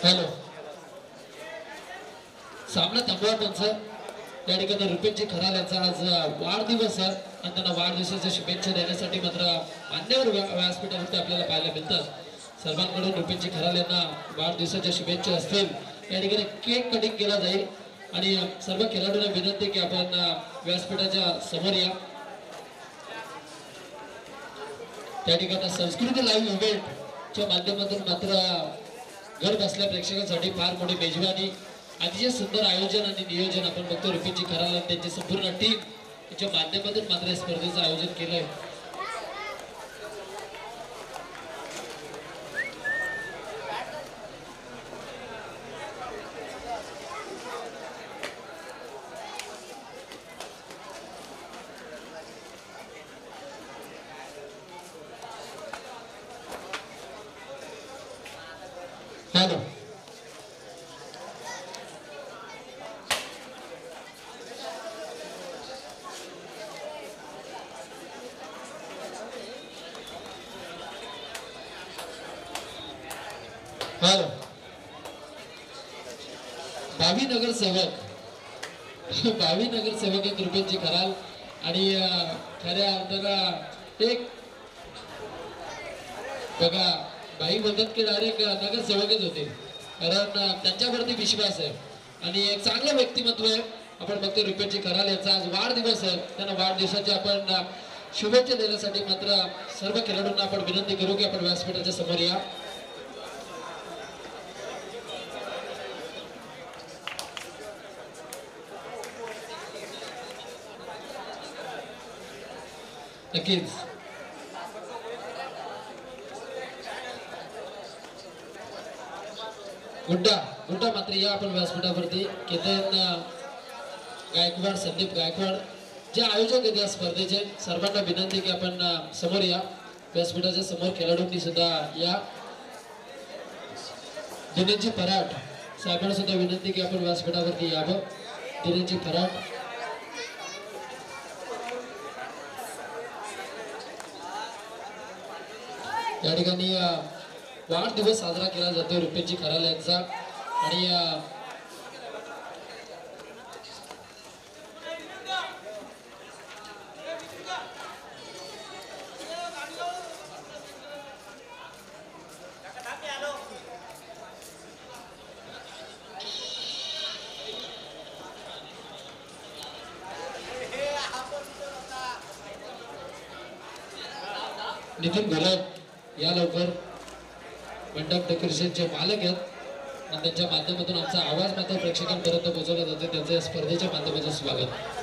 Hello सामना थांबवा त्यांचा या ठिकाणी रुपेशजी खराल यांचा आज वाढदिवस आहे आणि त्यांना वाढदिवसाच्या शुभेच्छा देण्यासाठी मात्र मान्यवर व्यासपीठावरती आपल्याला पाहायला मिळतात सर्वांकडून रुपेशजी खराल यांना वाढदिवसाच्या शुभेच्छा असतील या ठिकाणी केक कटिंग केला जाईल आणि सर्व खेळाडूंना विनंती की आपण व्यासपीठाच्या समोर या त्या ठिकाणी संस्कृती लाईव्ह इव्हेंटच्या माध्यमातून मात्र घर बसल्या प्रेक्षकांसाठी फार मोठी मेजवानी अतिशय सुंदर आयोजन आणि नियोजन आपण बघतो रुपेशजी खराल आणि त्यांची संपूर्ण टीम याच्या माध्यमातून मात्र या स्पर्धेचं आयोजन केलंय हॅलो हॅलो भावी नगरसेवक एक रुपेशजी खराल आणि खऱ्या अर्थाला एक बघा भाई म्हणतात की डायरेक्ट नगरसेवकच होते कारण त्यांच्यावरती विश्वास आहे आणि एक चांगलं व्यक्तिमत्व आहे आपण बघतो रुपेशजी खराल यांचा आज वाढदिवस आहे त्यांना वाढदिवसाची आपण शुभेच्छा देण्यासाठी मात्र सर्व खेळाडूंना आपण विनंती करू की आपण व्यासपीठाच्या समोर या नक्कीच गुड्डा मात्र या आपण व्यासपीठावरती केतन गायकवाड संदीप गायकवाड जे आयोजक आहेत या स्पर्धेचे सर्वांना विनंती की आपण समोर या व्यासपीठाच्या समोर खेळाडूंनी सुद्धा या दिनेशजी फराट साहेबांना सुद्धा विनंती की आपण व्यासपीठावरती यावं दिनेशजी फराट या ठिकाणी वाढदिवस साजरा केला जातो रुपेशजी खराल यांचा आणि नितीन घोलप या लवकर मंडप डेकोरेशनचे मालक आहेत आणि त्यांच्या माध्यमातून आमचा आवाज मात्र प्रेक्षकांपर्यंत पोहोचवला जातो त्यांचं या स्पर्धेच्या माध्यमातून स्वागत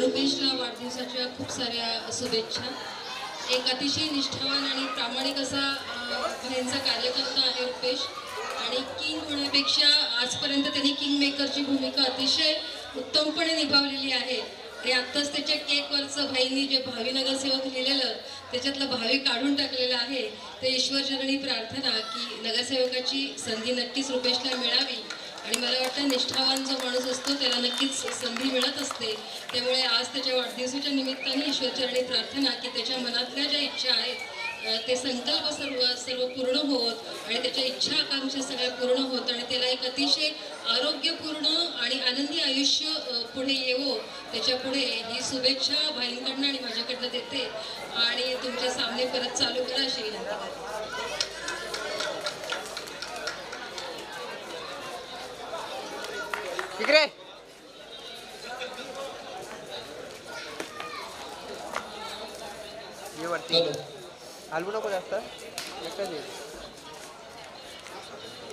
रुपेशला वाढदिवसाच्या खूप साऱ्या शुभेच्छा. एक अतिशय निष्ठावान आणि प्रामाणिक असा भाईंचा कार्यकर्ता आहे रुपेश. आणि किंग होण्यापेक्षा आजपर्यंत त्यांनी किंग मेकरची भूमिका अतिशय उत्तमपणे निभावलेली आहे. आणि आत्ताच त्याच्या केकवरचं भाईंनी जे भावी नगरसेवक लिहिलेलं त्याच्यातलं भावी काढून टाकलेलं आहे. ते ईश्वरचरणी प्रार्थना की नगरसेवकाची संधी नक्कीच रुपेशला मिळावी. आणि मला वाटतं निष्ठावान जो माणूस असतो त्याला नक्कीच संधी मिळत असते. त्यामुळे आज त्याच्या वाढदिवसाच्या निमित्ताने ईश्वरचरणी प्रार्थना की त्याच्या मनातल्या ज्या इच्छा आहेत ते संकल्प सर्व पूर्ण होत आणि त्याच्या इच्छा आकांक्षा सगळ्या पूर्ण होत आणि त्याला एक अतिशय आरोग्यपूर्ण आणि आनंदी आयुष्य पुढे येवो. त्याच्या पुढे ही शुभेच्छा भाईंकडनं आणि माझ्याकडनं देते आणि तुमचे सामने परत चालू करा अशी विनंती करते. इकडे ये वरती हॅलो हलवू नको जास्त एकच ये.